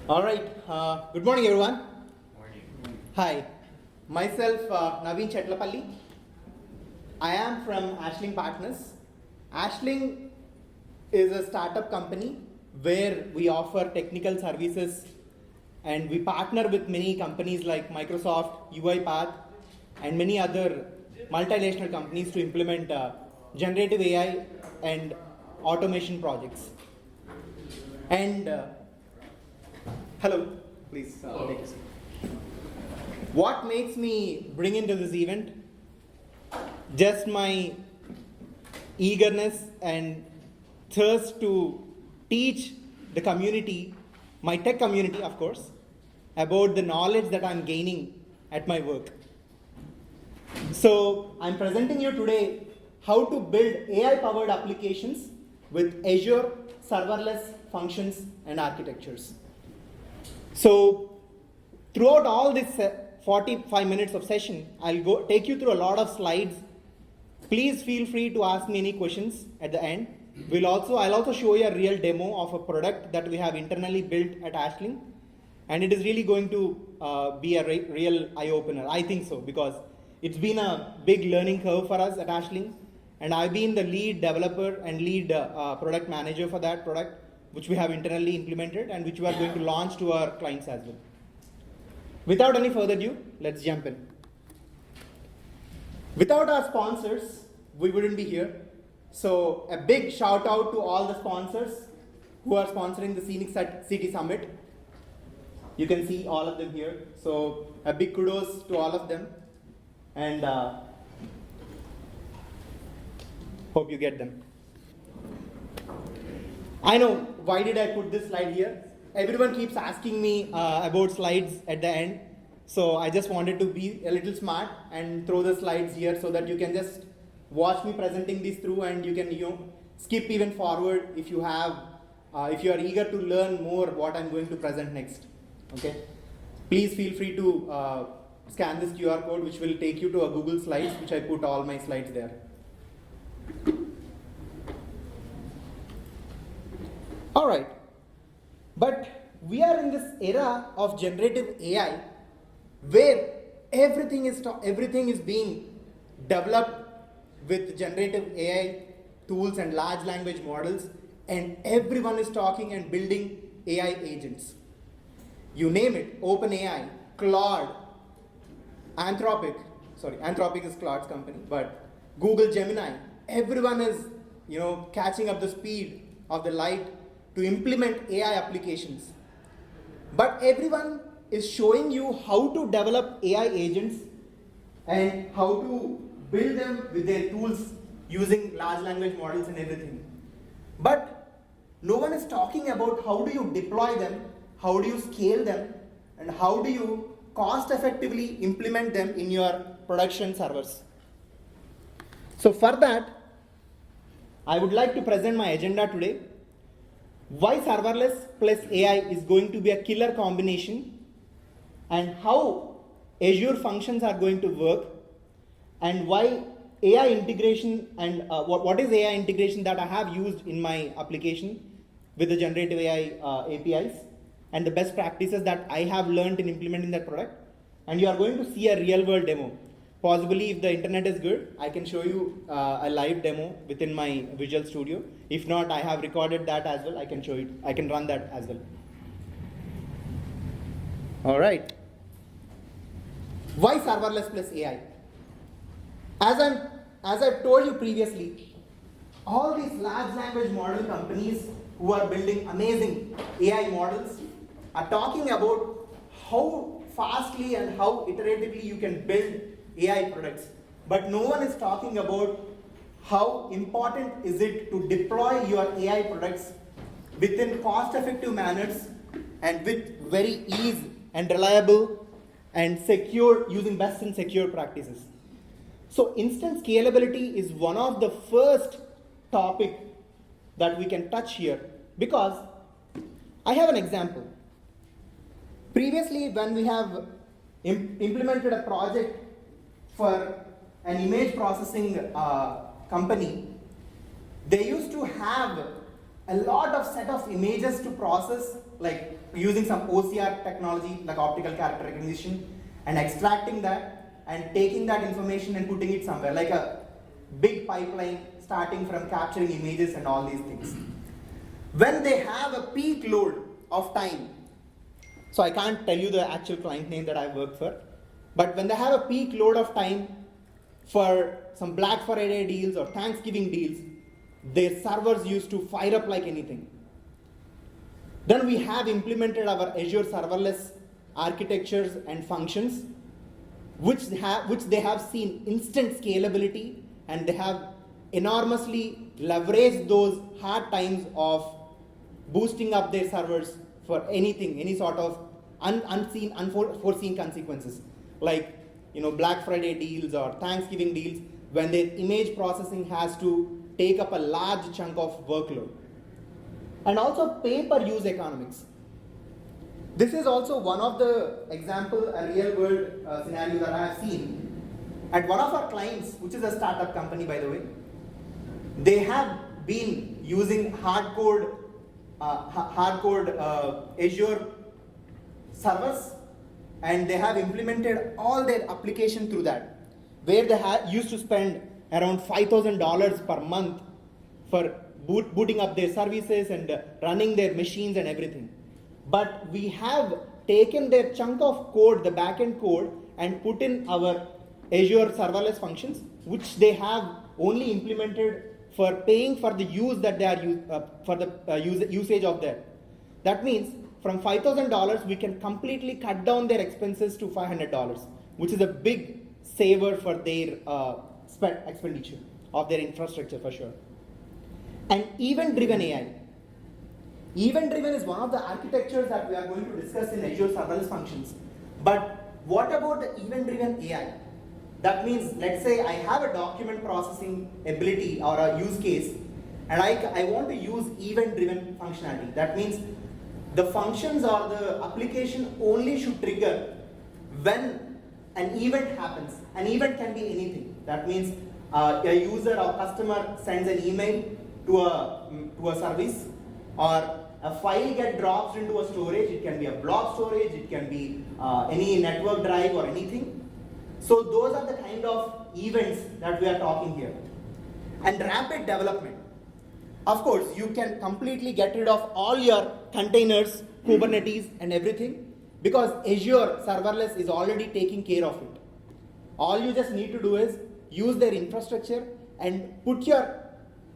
All right. Good morning, everyone. Morning. Hi. Myself, Naveen Chatlapalli. I am from Ashling Partners. Ashling is a startup company where we offer technical services and we partner with many companies like Microsoft, UiPath, and many other multinational companies to implement generative AI and automation projects. And hello, please take a seat. What makes me bring into this event? Just my eagerness and thirst to teach the community, my tech community, of course, about the knowledge that I'm gaining at my work. So I'm presenting you today how to build AI-powered applications with Azure Serverless functions and architectures. So throughout all this 45 minutes of session, I'll take you through a lot of slides. Please feel free to ask me any questions at the end. I'll also show you a real demo of a product that we have internally built at Ashling, and it is really going to be a real eye-opener. I think so, because it's been a big learning curve for us at Ashling, and I've been the lead developer and lead product manager for that product, which we have internally implemented and which we are going to launch to our clients as well. Without any further ado, let's jump in. Without our sponsors, we wouldn't be here. So a big shout out to all the sponsors who are sponsoring the Scenic City Summit. You can see all of them here. So a big kudos to all of them. And hope you get them. I know, why did I put this slide here? Everyone keeps asking me about slides at the end. So I just wanted to be a little smart and throw the slides here so that you can just watch me presenting this through, and you can skip even forward if you are eager to learn more what I'm going to present next. Okay? Please feel free to scan this QR code, which will take you to a Google Slides, which I put all my slides there. All right, but we are in this era of generative AI where everything is being developed with generative AI tools and large language models, and everyone is talking and building AI agents. You name it: OpenAI, Claude, Anthropic is Claude's company, but Google Gemini. Everyone is catching up the speed of the light to implement AI applications. But everyone is showing you how to develop AI agents and how to build them with their tools using large language models and everything. But no one is talking about how do you deploy them, how do you scale them, and how do you cost effectively implement them in your production servers. So for that, I would like to present my agenda today. Why serverless plus AI is going to be a killer combination, and how Azure functions are going to work, and why AI integration and what is AI integration that I have used in my application with the generative AI APIs, and the best practices that I have learned in implementing that product. And you are going to see a real world demo. Possibly, if the internet is good, I can show you a live demo within my Visual Studio. If not, I have recorded that as well. I can show it. I can run that as well. All right. Why serverless plus AI? As I've told you previously, all these large language model companies who are building amazing AI models are talking about how fastly and how iteratively you can build AI products. But no one is talking about how important is it to deploy your AI products within cost-effective manners and with very ease and reliable and secure, using best and secure practices. So instant scalability is one of the first topic that we can touch here, because I have an example. Previously, when we have implemented a project for an image processing company, they used to have a lot of set of images to process, like using some OCR technology, like optical character recognition, and extracting that and taking that information and putting it somewhere, like a big pipeline starting from capturing images and all these things. When they have a peak load of time, so I can't tell you the actual client name that I work for, but when they have a peak load of time for some Black Friday deals or Thanksgiving deals, their servers used to fire up like anything. Then we have implemented our Azure Serverless architectures and functions, which they have seen instant scalability, and they have enormously leveraged those hard times of boosting up their servers for anything, any sort of unforeseen consequences, like Black Friday deals or Thanksgiving deals, when their image processing has to take up a large chunk of workload. And also pay-per-use economics. This is also one of the example, a real-world scenario that I have seen. At one of our clients, which is a startup company, by the way, they have been using hardcore Azure servers, and they have implemented all their application through that, where they used to spend around $5,000 per month for booting up their services and running their machines and everything. But we have taken their chunk of code, the backend code, and put in our Azure serverless functions, which they have only implemented for paying for the use that they are usage of that. That means from $5,000 we can completely cut down their expenses to $500, which is a big saver for their expenditure of their infrastructure for sure. And event-driven AI. Event-driven is one of the architectures that we are going to discuss in Azure Serverless functions. But what about the event-driven AI? That means, let's say I have a document processing ability or a use case, and I want to use event-driven functionality. That means the functions or the application only should trigger when an event happens. An event can be anything. That means a user or customer sends an email to a service, or a file gets dropped into a storage. It can be a blob storage, it can be any network drive or anything. So those are the kind of events that we are talking here. And rapid development. Of course, you can completely get rid of all your containers, Kubernetes and everything, because Azure Serverless is already taking care of it. All you just need to do is use their infrastructure and put your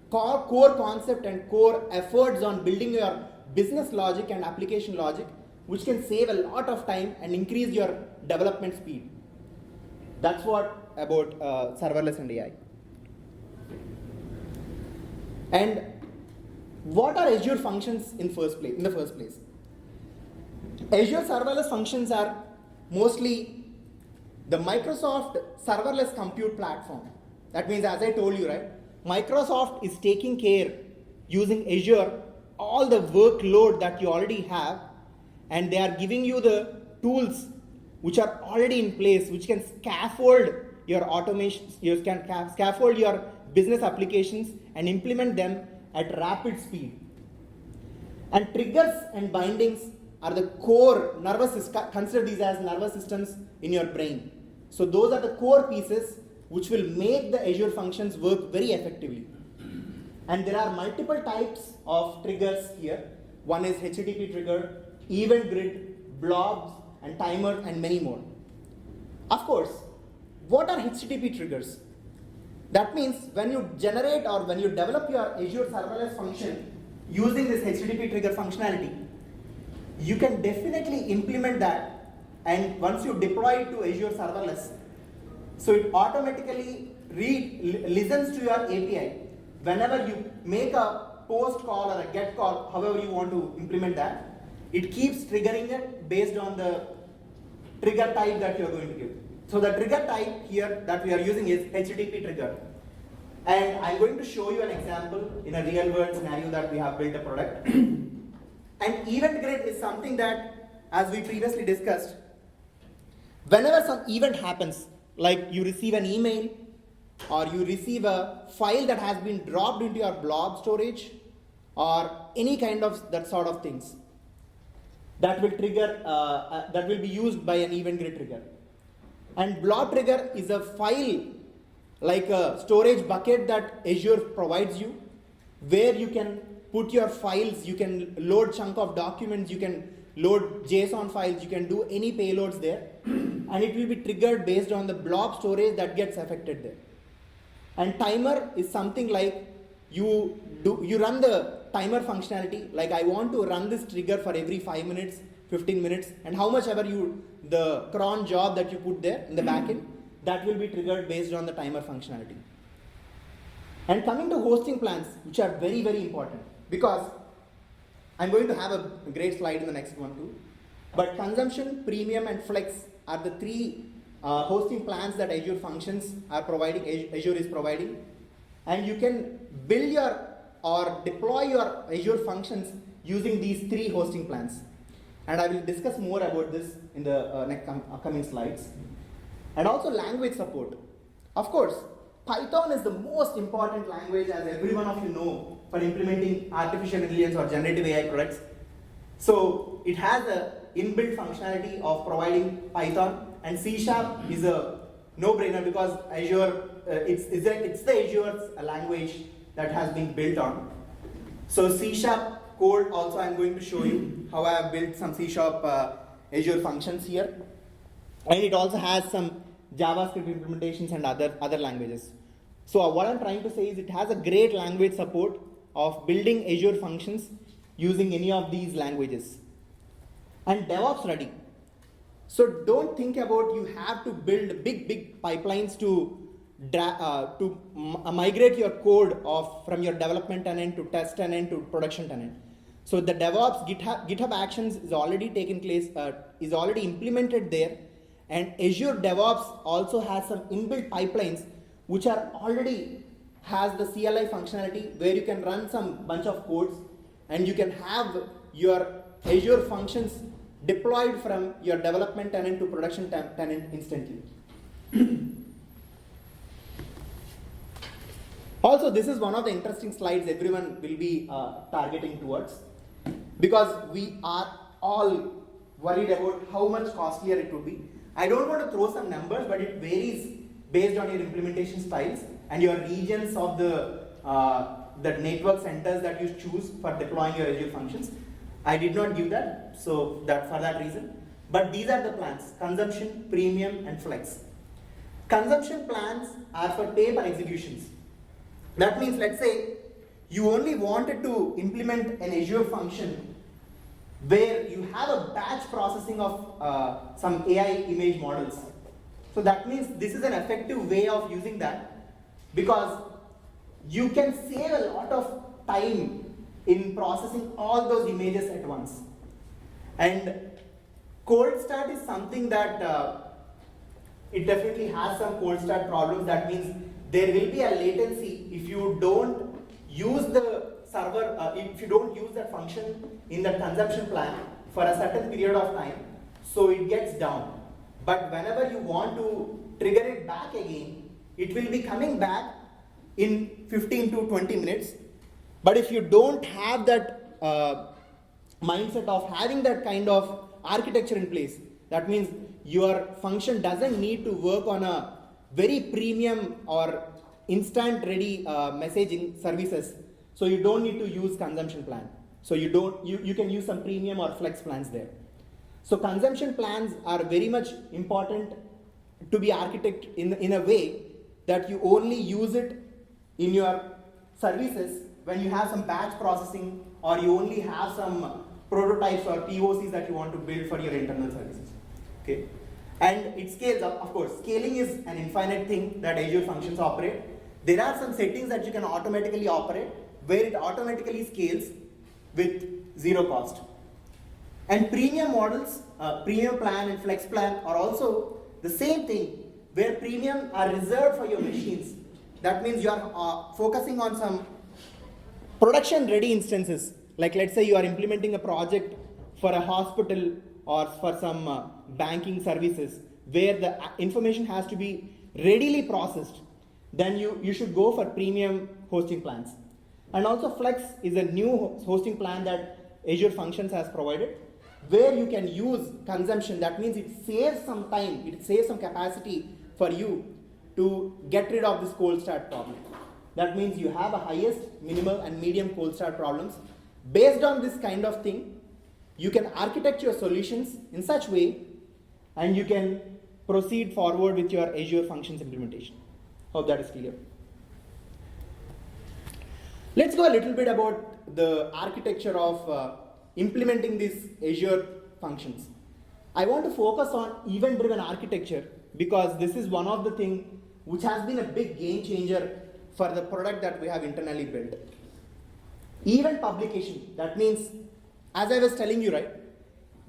core concept and core efforts on building your business logic and application logic, which can save a lot of time and increase your development speed. That's what about serverless and AI. And what are Azure functions in the first place? Azure serverless functions are mostly the Microsoft serverless compute platform. That means, as I told you, right, Microsoft is taking care using Azure all the workload that you already have, and they are giving you the tools which are already in place, which can scaffold your automation, you can scaffold your business applications and implement them at rapid speed. And triggers and bindings are the core nervous system. Consider these as nervous systems in your brain. So those are the core pieces which will make the Azure functions work very effectively. And there are multiple types of triggers here. One is HTTP trigger, event grid, blobs, and timer, and many more. Of course, what are HTTP triggers? That means when you generate or when you develop your Azure serverless function using this HTTP trigger functionality, you can definitely implement that, and once you deploy it to Azure serverless, so it automatically listens to your API. Whenever you make a post call or a get call, however you want to implement that, it keeps triggering it based on the trigger type that you're going to give. So the trigger type here that we are using is HTTP trigger. And I'm going to show you an example in a real world scenario that we have built a product. And event grid is something that, as we previously discussed, whenever some event happens, like you receive an email or you receive a file that has been dropped into your blob storage, or any kind of that sort of things that will trigger, that will be used by an event grid trigger. And blob trigger is a file, like a storage bucket that Azure provides you, where you can put your files, you can load chunk of documents, you can load JSON files, you can do any payloads there, and it will be triggered based on the blob storage that gets affected there. And timer is something like you run the timer functionality, like I want to run this trigger for every 5 minutes, 15 minutes, and how much ever the cron job that you put there in the backend, that will be triggered based on the timer functionality. And coming to hosting plans, which are very, very important, because I'm going to have a great slide in the next one too. But consumption, premium, and flex are the three hosting plans that Azure Functions are providing, Azure is providing. And you can build or deploy your Azure Functions using these three hosting plans. And I will discuss more about this in the next upcoming slides. And also language support. Of course, Python is the most important language, as every one of you know, for implementing artificial intelligence or generative AI products. So it has an inbuilt functionality of providing Python, and C# is a no-brainer because Azure, it's the Azure's language that has been built on. So C# code also I'm going to show you how I have built some C# Azure functions here. And it also has some JavaScript implementations and other languages. So what I'm trying to say is it has a great language support of building Azure functions using any of these languages. And DevOps ready. So don't think about you have to build big pipelines to migrate your code from your development tenant to test tenant to production tenant. So the DevOps GitHub Actions is already taken place, is already implemented there. And Azure DevOps also has some inbuilt pipelines which are already has the CLI functionality where you can run some bunch of codes and you can have your Azure functions deployed from your development tenant to production tenant instantly. Also, this is one of the interesting slides everyone will be targeting towards, because we are all worried about how much costlier it would be. I don't want to throw some numbers, but it varies based on your implementation styles and your regions of the network centers that you choose for deploying your Azure functions. I did not give that, so for that reason. But these are the plans: consumption, premium, and flex. Consumption plans are for pay-per-executions. That means, let's say you only wanted to implement an Azure function where you have a batch processing of some AI image models. So that means this is an effective way of using that, because you can save a lot of time in processing all those images at once. And cold start is something that it definitely has some cold start problems. That means there will be a latency if you don't use the server, if you don't use that function in the consumption plan for a certain period of time, so it gets down. But whenever you want to trigger it back again, it will be coming back in 15 to 20 minutes. But if you don't have that mindset of having that kind of architecture in place, that means your function doesn't need to work on a very premium or instant ready messaging services. So you don't need to use consumption plan. So you can use some premium or flex plans there. So consumption plans are very much important to be architected in a way that you only use it in your services when you have some batch processing, or you only have some prototypes or POCs that you want to build for your internal services. Okay, and it scales up. Of course, scaling is an infinite thing that Azure functions operate. There are some settings that you can automatically operate where it automatically scales with zero cost. And premium models, premium plan and flex plan are also the same thing, where premium are reserved for your machines. That means you are focusing on some production ready instances. Like let's say you are implementing a project for a hospital or for some banking services where the information has to be readily processed. Then you should go for premium hosting plans. And also Flex is a new hosting plan that Azure Functions has provided, where you can use consumption. That means it saves some time, it saves some capacity for you to get rid of this cold start problem. That means you have a highest, minimal and medium cold start problems. Based on this kind of thing, you can architect your solutions in such way and you can proceed forward with your Azure Functions implementation. Hope that is clear. Let's go a little bit about the architecture of implementing these Azure Functions. I want to focus on event-driven architecture because this is one of the things which has been a big game changer for the product that we have internally built. Event publication, that means, as I was telling you, right,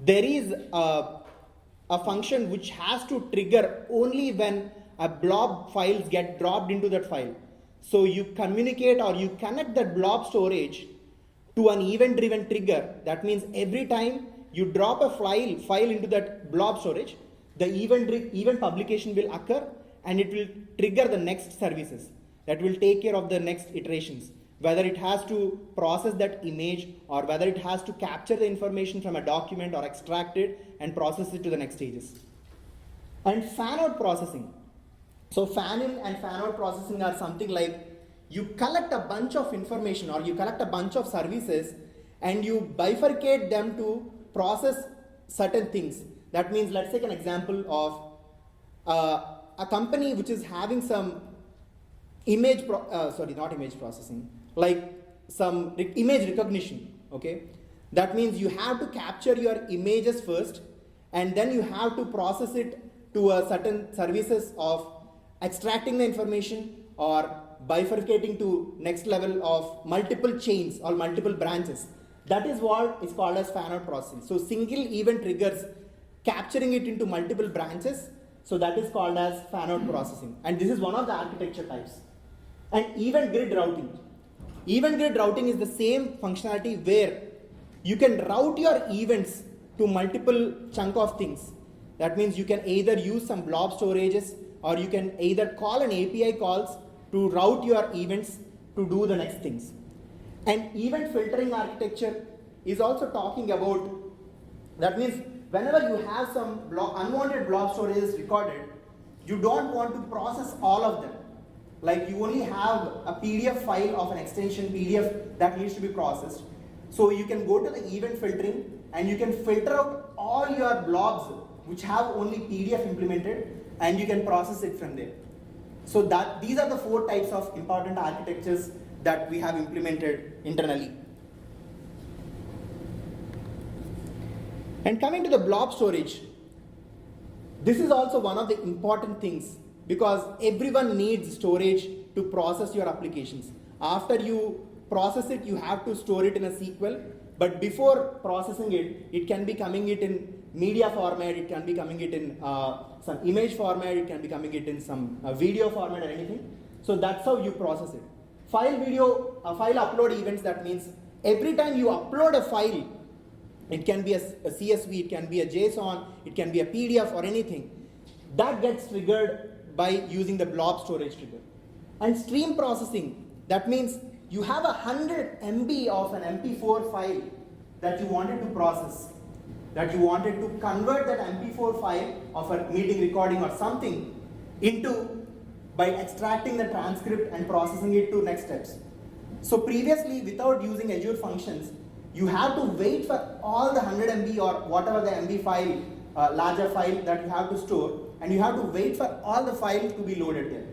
there is a function which has to trigger only when a blob files get dropped into that file. So you communicate or you connect that blob storage to an event-driven trigger. That means every time you drop a file into that blob storage, the event publication will occur and it will trigger the next services that will take care of the next iterations, whether it has to process that image or whether it has to capture the information from a document or extract it and process it to the next stages. And fan-out processing. So fan-in and fan-out processing are something like you collect a bunch of information or you collect a bunch of services and you bifurcate them to process certain things. That means, let's take an example of a company which is having some image processing, like some image recognition, okay? That means you have to capture your images first and then you have to process it to a certain services of extracting the information or bifurcating to next level of multiple chains or multiple branches. That is what is called as fan-out processing. So single event triggers capturing it into multiple branches. So that is called as fan-out processing. And this is one of the architecture types. And event grid routing. Event grid routing is the same functionality where you can route your events to multiple chunk of things. That means you can either use some blob storages or you can either call an API calls to route your events to do the next things. And event filtering architecture is also talking about, that means whenever you have some unwanted blob storages recorded, you don't want to process all of them. Like you only have a PDF file of an extension PDF that needs to be processed. So you can go to the event filtering and you can filter out all your blobs which have only PDF implemented and you can process it from there. So that these are the 4 types of important architectures that we have implemented internally. And coming to the blob storage, this is also one of the important things because everyone needs storage to process your applications. After you process it, you have to store it in a SQL, but before processing it, it can be coming it in media format, it can be coming it in some image format, it can be coming it in some video format or anything. So that's how you process it. File upload events, that means every time you upload a file, it can be a CSV, it can be a JSON, it can be a PDF or anything, that gets triggered by using the blob storage trigger. And stream processing, that means you have 100 MB of an MP4 file that you wanted to process, that you wanted to convert that MP4 file of a meeting recording or something into by extracting the transcript and processing it to next steps. So previously, without using Azure Functions, you have to wait for all the 100 MB or whatever the MB file, larger file that you have to store, and you have to wait for all the file to be loaded there.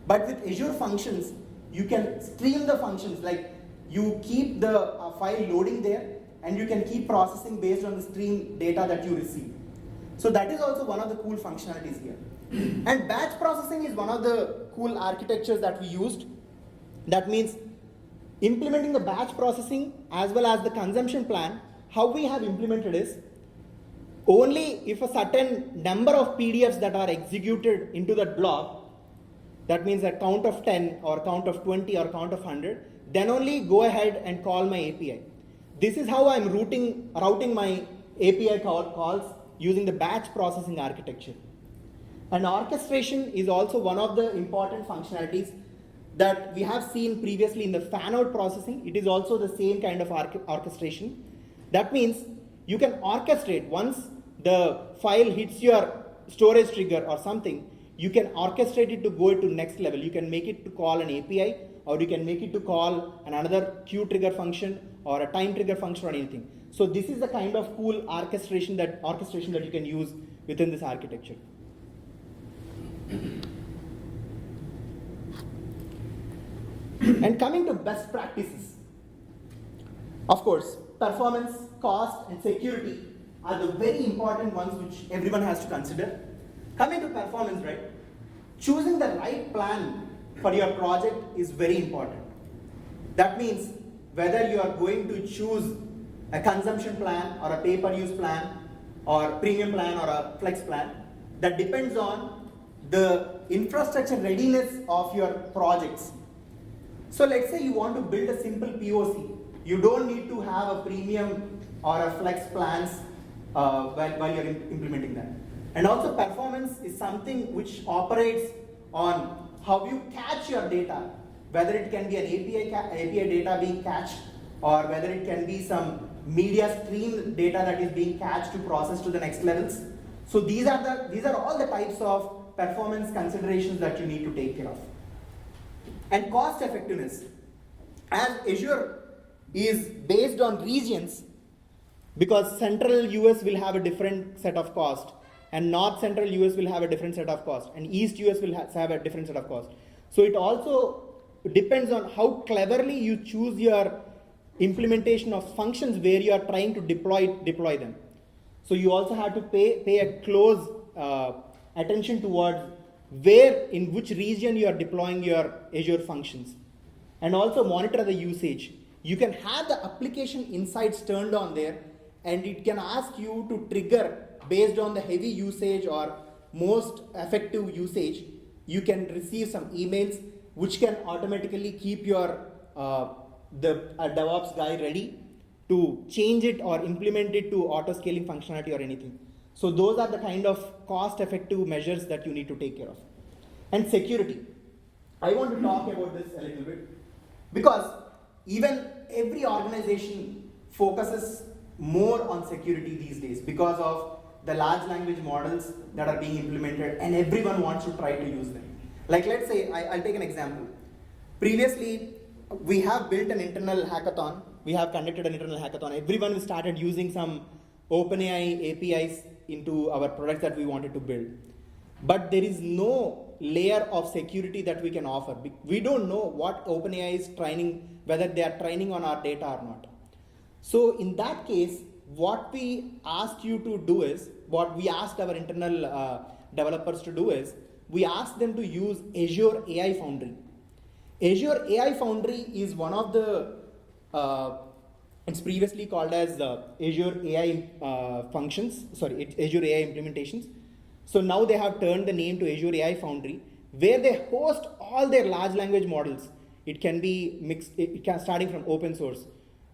But with Azure Functions, you can stream the functions, like you keep the file loading there and you can keep processing based on the stream data that you receive. So that is also one of the cool functionalities here. And batch processing is one of the cool architectures that we used. That means implementing the batch processing as well as the consumption plan. How we have implemented is only if a certain number of PDFs that are executed into that blob, that means a count of 10 or count of 20 or count of 100, then only go ahead and call my API. This is how I'm routing my API calls using the batch processing architecture. And orchestration is also one of the important functionalities that we have seen previously in the fan-out processing, it is also the same kind of orchestration. That means you can orchestrate once the file hits your storage trigger or something, you can orchestrate it to go to next level. You can make it to call an API, or you can make it to call another queue trigger function or a time trigger function or anything. So this is the kind of cool orchestration that you can use within this architecture. And coming to best practices, of course, performance, cost, and security are the very important ones which everyone has to consider. Coming to performance, right? Choosing the right plan for your project is very important. That means whether you are going to choose a consumption plan or a pay-per-use plan or premium plan or a flex plan, that depends on the infrastructure readiness of your projects. So let's say you want to build a simple POC. You don't need to have a premium or a flex plans while you're implementing that. And also performance is something which operates on how you catch your data, whether it can be an API data being catched, or whether it can be some media stream data that is being catched to process to the next levels. So these are all the types of performance considerations that you need to take care of. And cost effectiveness. As Azure is based on regions, because central US will have a different set of cost, and north central US will have a different set of cost, and east US will have a different set of cost. So it also depends on how cleverly you choose your implementation of functions where you are trying to deploy them. So you also have to pay a close attention towards in which region you are deploying your Azure functions, and also monitor the usage. You can have the application insights turned on there, and it can ask you to trigger based on the heavy usage or most effective usage. You can receive some emails which can automatically keep your DevOps guy ready to change it or implement it to auto scaling functionality or anything. So those are the kind of cost effective measures that you need to take care of. And security. I want to talk about this a little bit because even every organization focuses more on security these days because of the large language models that are being implemented, and everyone wants to try to use them. Like let's say, I'll take an example. Previously, we have built an internal hackathon. We have conducted an internal hackathon. Everyone started using some OpenAI APIs into our products that we wanted to build. But there is no layer of security that we can offer. We don't know what OpenAI is training, whether they are training on our data or not. So in that case, what we asked you to do is, what we asked our internal developers to do is, we asked them to use Azure AI Foundry. Azure AI Foundry is one of the, it's previously called as Azure AI Azure AI implementations. So now they have turned the name to Azure AI Foundry, where they host all their large language models. It can be mixed, starting from open source,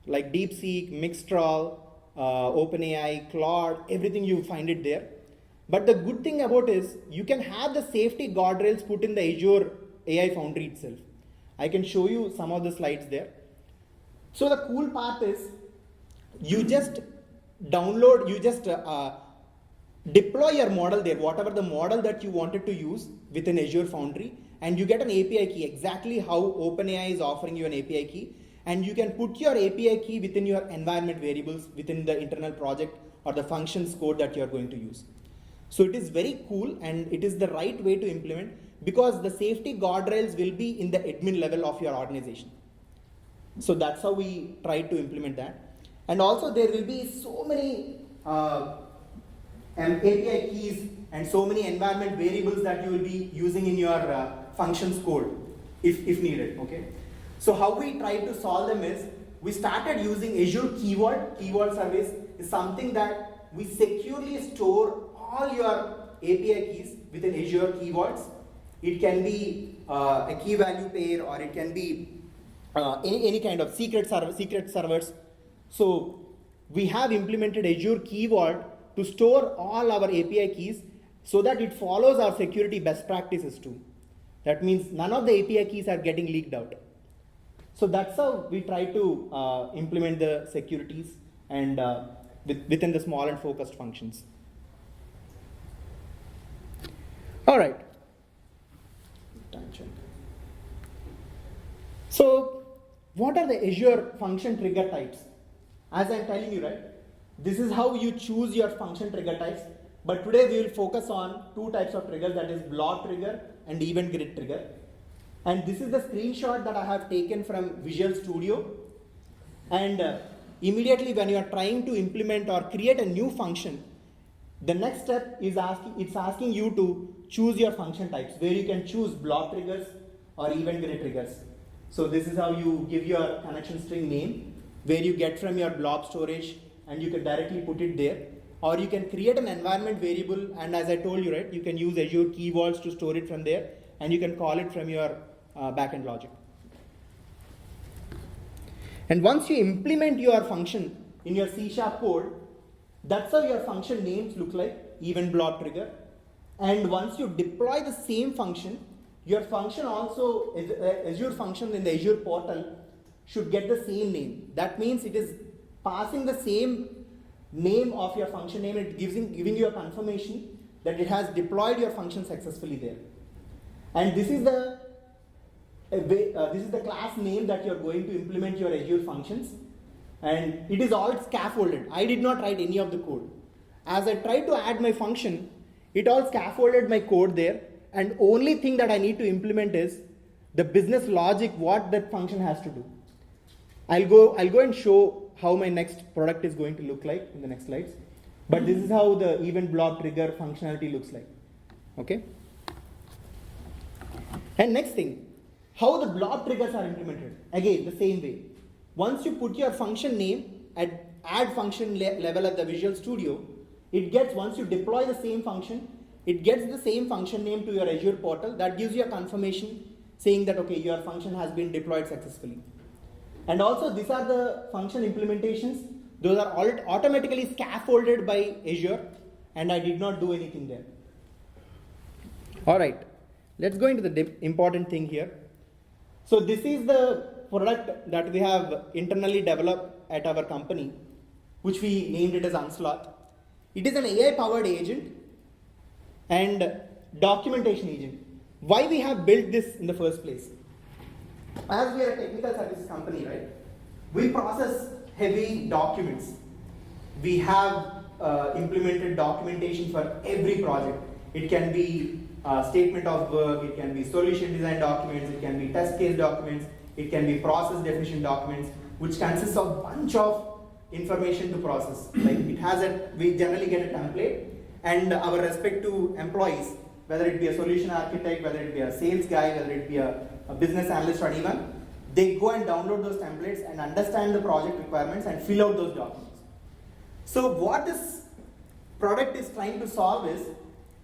like DeepSeek, Mixtral, OpenAI, Claude, everything you find it there. But the good thing about is you can have the safety guardrails put in the Azure AI Foundry itself. I can show you some of the slides there. So the cool part is you just download, deploy your model there, whatever the model that you wanted to use within Azure Foundry, and you get an API key, exactly how OpenAI is offering you an API key, and you can put your API key within your environment variables within the internal project or the functions code that you are going to use. So it is very cool, and it is the right way to implement because the safety guardrails will be in the admin level of your organization. So that's how we try to implement that. And also there will be so many API keys and so many environment variables that you will be using in your functions code if needed, okay? So how we try to solve them is, we started using Azure Keyword Service is something that we securely store all your API keys within Azure keywords. It can be a key value pair, or it can be any kind of secret servers. So we have implemented Azure Keyword to store all our API keys so that it follows our security best practices too. That means none of the API keys are getting leaked out. So that's how we try to implement the securities and within the small and focused functions. All right. So what are the Azure function trigger types? As I'm telling you, right, this is how you choose your function trigger types. But today we will focus on two types of triggers, that is block trigger and event grid trigger. And this is the screenshot that I have taken from Visual Studio. And immediately when you are trying to implement or create a new function, the next step is asking you to choose your function types, where you can choose block triggers or event grid triggers. So this is how you give your connection string name, where you get from your blob storage, and you can directly put it there. Or you can create an environment variable, and as I told you, right, you can use Azure Key Vaults to store it from there, and you can call it from your backend logic. And once you implement your function in your C# code, that's how your function names look like, event block trigger. And once you deploy the same function, your function also, Azure function in the Azure portal should get the same name. That means it is passing the same name of your function name, it giving you a confirmation that it has deployed your function successfully there. And this is the class name that you're going to implement your Azure functions. And it is all scaffolded. I did not write any of the code. As I tried to add my function, it all scaffolded my code there. And only thing that I need to implement is the business logic, what that function has to do. I'll go and show how my next product is going to look like in the next slides. But this is how the event block trigger functionality looks like. Okay. And next thing, how the block triggers are implemented. Again, the same way. Once you put your function name at add function level at the Visual Studio, it gets, once you deploy the same function, it gets the same function name to your Azure portal. That gives you a confirmation saying that, okay, your function has been deployed successfully. And also, these are the function implementations. Those are all automatically scaffolded by Azure, and I did not do anything there. All right, let's go into the important thing here. So this is the product that we have internally developed at our company, which we named it as Onslaught. It is an AI-powered agent and documentation agent. Why we have built this in the first place? As we are a technical services company, right, we process heavy documents. We have implemented documentation for every project. It can be statement of work, it can be solution design documents, it can be test case documents, it can be process definition documents, which consists of a bunch of information to process. Like it has we generally get a template, and our respective employees, whether it be a solution architect, whether it be a sales guy, whether it be a business analyst or anyone, they go and download those templates and understand the project requirements and fill out those documents. So what this product is trying to solve is,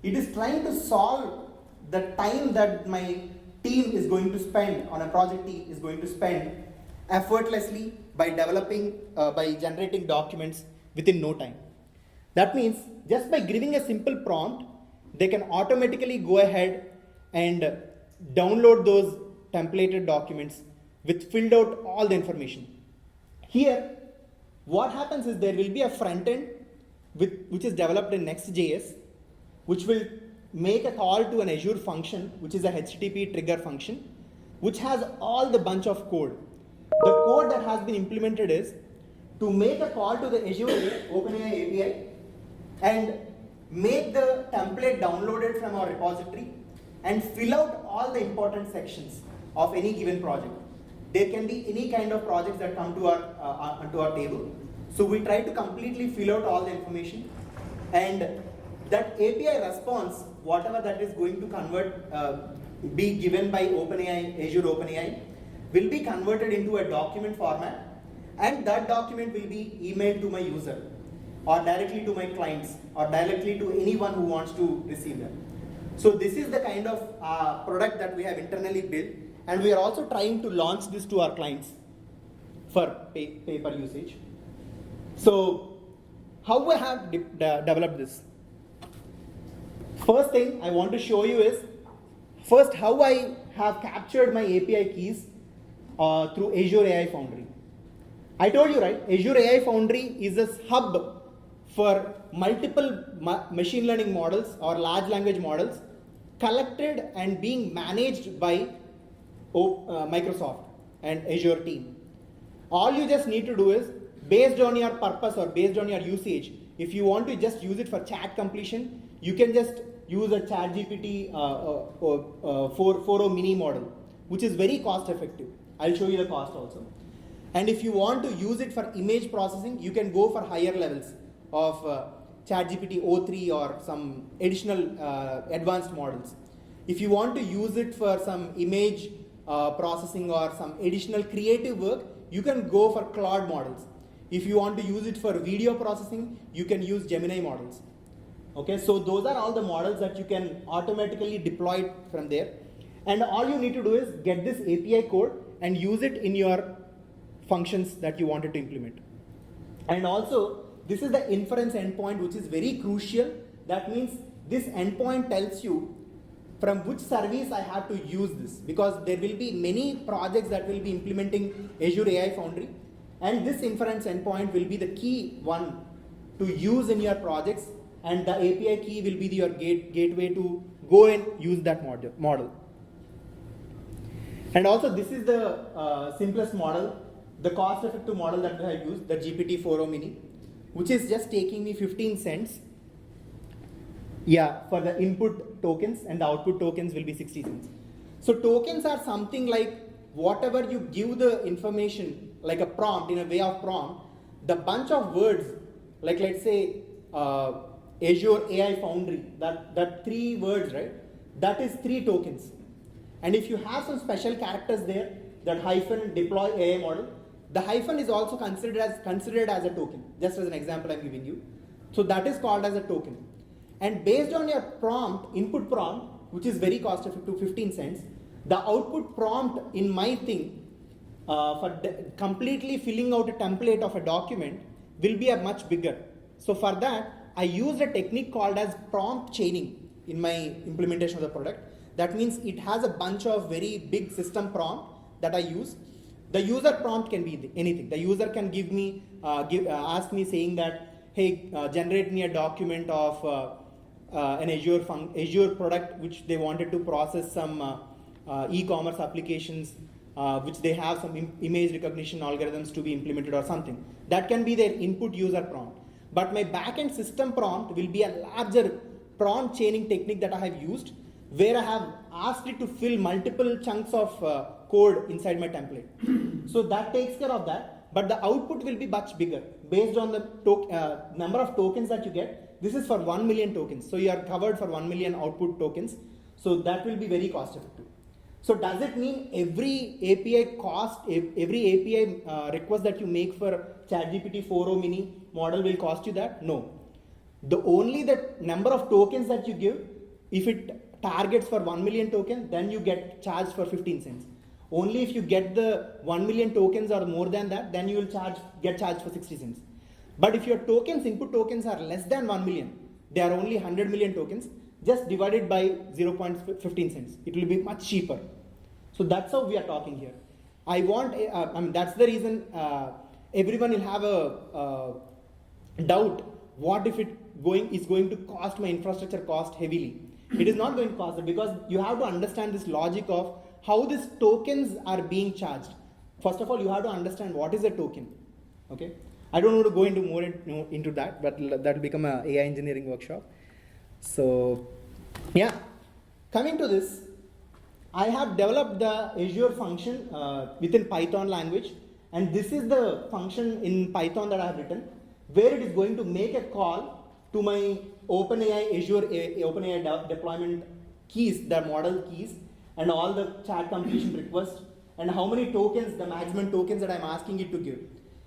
it is trying to solve the time that my team is going to spend on a project team is going to spend effortlessly by generating documents within no time. That means just by giving a simple prompt, they can automatically go ahead and download those templated documents with filled out all the information. Here, what happens is there will be a front end which is developed in Next.js, which will make a call to an Azure function, which is a HTTP trigger function, which has all the bunch of code. The code that has been implemented is to make a call to the Azure OpenAI API and make the template downloaded from our repository and fill out all the important sections of any given project. There can be any kind of projects that come to our table. So we try to completely fill out all the information, and that API response, whatever that is going to be given by Azure OpenAI, will be converted into a document format, and that document will be emailed to my user, or directly to my clients, or directly to anyone who wants to receive them. So this is the kind of product that we have internally built, and we are also trying to launch this to our clients for pay per usage. So how we have developed this? First thing I want to show you is First, how I have captured my API keys through Azure AI Foundry. I told you, right? Azure AI Foundry is a hub for multiple machine learning models or large language models collected and being managed by Microsoft and Azure team. All you just need to do is, based on your purpose or based on your usage, if you want to just use it for chat completion, you can just use a ChatGPT 4.0 mini model, which is very cost effective. I'll show you the cost also. And if you want to use it for image processing, you can go for higher levels of ChatGPT o3 or some additional advanced models. If you want to use it for some image processing or some additional creative work, you can go for Claude models. If you want to use it for video processing, you can use Gemini models. Okay, so those are all the models that you can automatically deploy from there. And all you need to do is get this API code and use it in your functions that you wanted to implement. And also, this is the inference endpoint, which is very crucial. That means this endpoint tells you from which service I have to use this, because there will be many projects that will be implementing Azure AI Foundry, and this inference endpoint will be the key one to use in your projects, and the API key will be your gateway to go and use that model. And also, this is the simplest model, the cost-effective model that I have used, the GPT 4.0 mini, which is just taking me 15 cents. Yeah, for the input tokens, and the output tokens will be 60 cents. So tokens are something like whatever you give the information, like a prompt, in a way of prompt, the bunch of words, like let's say Azure AI Foundry, that 3 words, right? That is 3 tokens. And if you have some special characters there, that hyphen deploy AI model, the hyphen is also considered as a token, just as an example I'm giving you. So that is called as a token. And based on your prompt, input prompt, which is very cost effective, 15 cents, the output prompt in my thing for completely filling out a template of a document will be a much bigger. So for that, I used a technique called as prompt chaining in my implementation of the product. That means it has a bunch of very big system prompt that I use. The user prompt can be anything. The user can give me, ask me saying that, hey, generate me a document of an Azure product which they wanted to process some e-commerce applications which they have some image recognition algorithms to be implemented or something. That can be their input user prompt. But my backend system prompt will be a larger prompt chaining technique that I have used, where I have asked it to fill multiple chunks of code inside my template. So that takes care of that, but the output will be much bigger based on the number of tokens that you get. This is for 1 million tokens. So you are covered for 1 million output tokens. So that will be very cost effective. So does it mean every API cost, every API request that you make for ChatGPT 4.0 mini model will cost you that? No. Only the number of tokens that you give, if it targets for 1 million tokens, then you get charged for 15 cents. Only if you get the 1 million tokens or more than that, then you will get charged for 60 cents. But if your tokens, input tokens are less than 1 million, they are only 100 million tokens, just divided by 0.15 cents. It will be much cheaper. So that's how we are talking here. I mean, that's the reason everyone will have a doubt. What if it is going to cost my infrastructure cost heavily? It is not going to cost it, because you have to understand this logic of how these tokens are being charged. First of all, you have to understand what is a token. Okay. I don't want to go into more into that, but that will become an AI engineering workshop. So, yeah, coming to this, I have developed the Azure function within Python language, and this is the function in Python that I have written, where it is going to make a call to my OpenAI Azure OpenAI deployment keys, the model keys, and all the chat completion requests, and how many tokens, the maximum tokens that I'm asking it to give.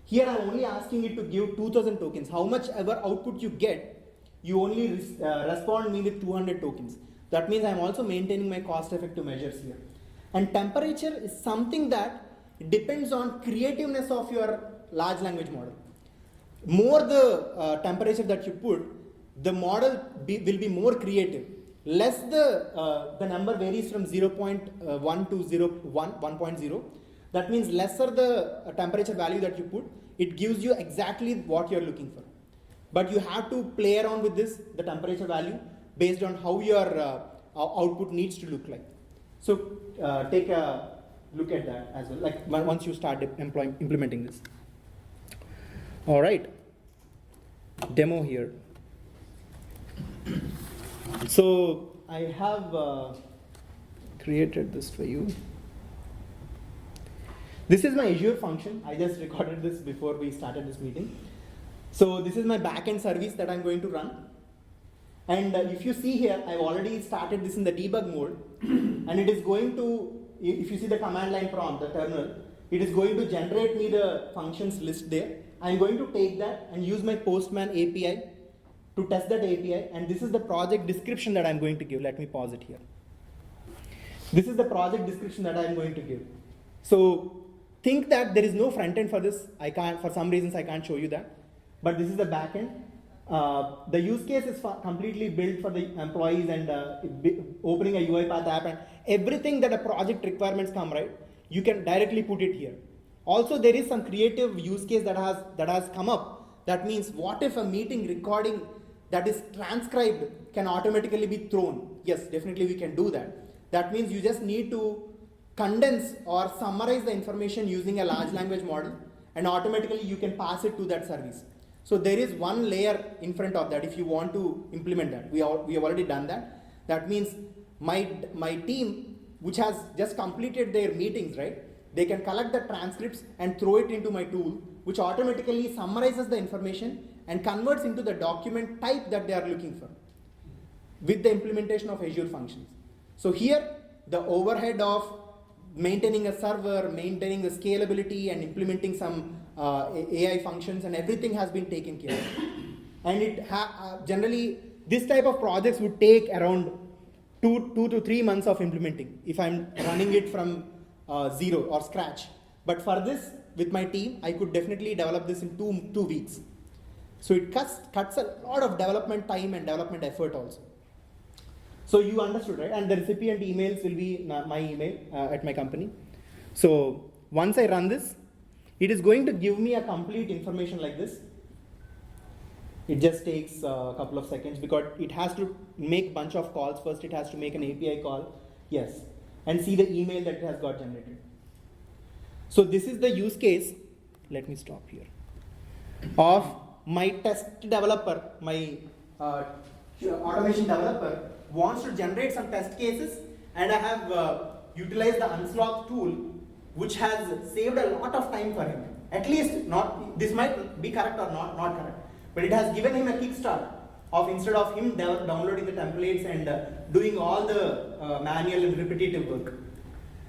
Here I'm only asking it to give 2000 tokens. How much ever output you get, you only respond me with 200 tokens. That means I'm also maintaining my cost effective measures here. And temperature is something that depends on creativeness of your large language model. More the temperature that you put, the model will be more creative. less the number varies from 0.1 to 1.0. That means lesser the temperature value that you put, it gives you exactly what you're looking for. But you have to play around with this, the temperature value, based on how your output needs to look like. So take a look at that as well, like once you start implementing this. All right, demo here. So I have created this for you. This is my Azure function. I just recorded this before we started this meeting. So this is my backend service that I'm going to run. And if you see here, I've already started this in the debug mode. And it is going to, if you see the command line prompt, the terminal, it is going to generate me the functions list there. I'm going to take that and use my Postman API to test that API. And this is the project description that I'm going to give. Let me pause it here. This is the project description that I'm going to give. So think that there is no front end for this. I can't, for some reasons, I can't show you that. But this is the back end. The use case is completely built for the employees and opening a UiPath app and everything that a project requirements come, right? You can directly put it here. Also, there is some creative use case that has come up. That means, what if a meeting recording that is transcribed can automatically be thrown? Yes, definitely we can do that. That means you just need to condense or summarize the information using a large language model, and automatically you can pass it to that service. So there is one layer in front of that if you want to implement that. We have already done that. That means my team, which has just completed their meetings, right? They can collect the transcripts and throw it into my tool, which automatically summarizes the information and converts into the document type that they are looking for with the implementation of Azure functions. So here, the overhead of maintaining a server, maintaining the scalability, and implementing some AI functions and everything has been taken care of. And it generally, this type of projects would take around 2 to 3 months of implementing if I'm running it from zero or scratch. But for this, with my team, I could definitely develop this in two weeks. So it cuts a lot of development time and development effort also. So you understood, right? And the recipient emails will be my email at my company. So once I run this, it is going to give me a complete information like this. It just takes a couple of seconds because it has to make a bunch of calls. First, it has to make an API call. Yes. And see the email that it has got generated. So this is the use case. Let me stop here. Of my test developer, my automation developer wants to generate some test cases, and I have utilized the Unsloth tool, which has saved a lot of time for him. At least, not this might be correct or not correct, but it has given him a kickstart of, instead of him downloading the templates and doing all the manual and repetitive work.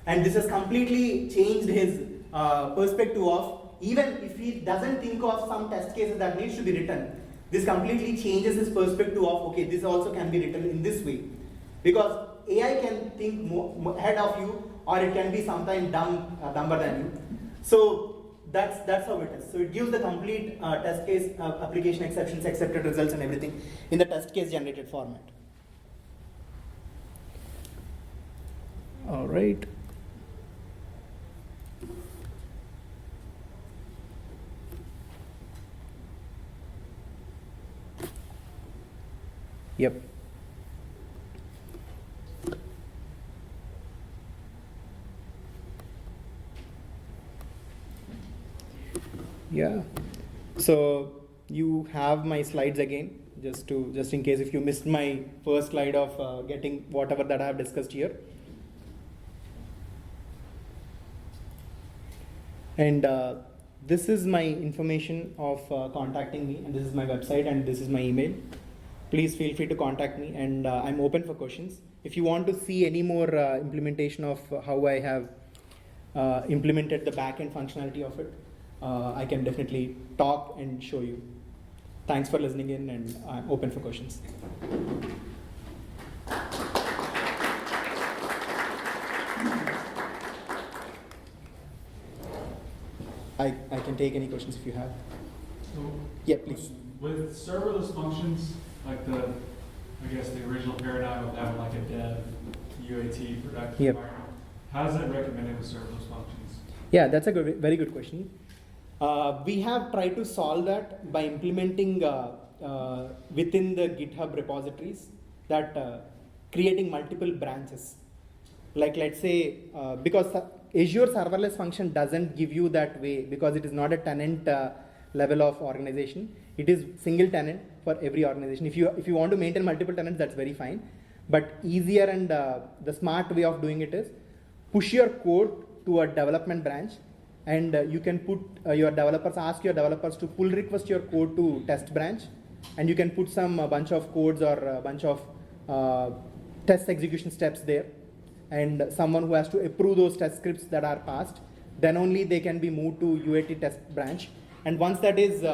And this has completely changed his perspective of, even if he doesn't think of some test cases that needs to be written, this completely changes his perspective of, okay, this also can be written in this way. Because AI can think more ahead of you, or it can be sometimes dumber than you. So that's how it is. So it gives the complete test case, application exceptions, accepted results and everything in the test case generated format. All right. Yep. Yeah. So you have my slides again, just in case if you missed my first slide of getting whatever that I have discussed here. And this is my information of contacting me, and this is my website, and this is my email. Please feel free to contact me, and I'm open for questions. If you want to see any more implementation of how I have implemented the backend functionality of it, I can definitely talk and show you. Thanks for listening in, and I'm open for questions. I can take any questions if you have. So, yeah, please. With serverless functions, like the I guess, the original paradigm of having like a dev UAT production Yep. environment. How is that recommended with serverless functions? Yeah, that's a very good question. We have tried to solve that by implementing within the GitHub repositories that creating multiple branches. Like let's say, because Azure Serverless function doesn't give you that way because it is not a tenant level of organization. It is single tenant for every organization. If you want to maintain multiple tenants, that's very fine. But easier and the smart way of doing it is push your code to a development branch, and you can put ask your developers to pull request your code to test branch, and you can put some bunch of codes or a bunch of test execution steps there, and someone who has to approve those test scripts that are passed, then only they can be moved to UAT test branch. And once that is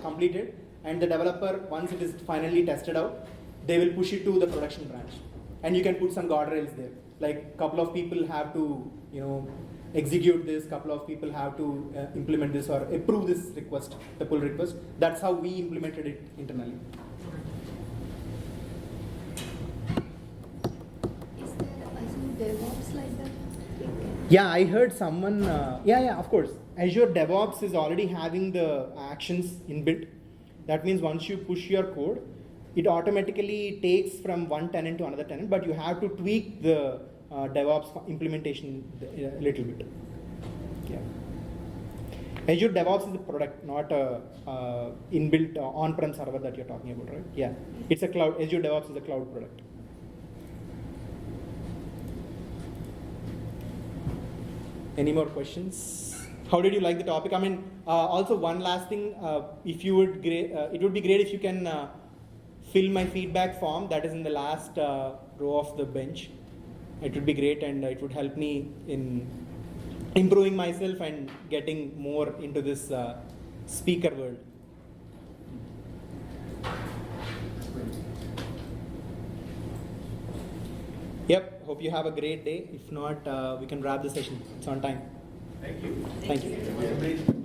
completed, and the developer, once it is finally tested out, they will push it to the production branch, and you can put some guardrails there. Like couple of people have to, execute this, couple of people have to implement this or approve this request, the pull request. That's how we implemented it internally. Is there Azure DevOps like that? Yeah, I heard someone, of course. Azure DevOps is already having the actions inbuilt. That means once you push your code, it automatically takes from one tenant to another tenant, but you have to tweak the DevOps implementation a little bit. Yeah. Azure DevOps is a product, not a inbuilt on-prem server that you're talking about, right? Yeah, it's a cloud. Azure DevOps is a cloud product. Any more questions? How did you like the topic? I mean, also one last thing, if you would, it would be great if you can fill my feedback form that is in the last row of the bench. It would be great, and it would help me in improving myself and getting more into this speaker world. Yep, hope you have a great day. If not, we can wrap the session. It's on time. Thank you. Thank you.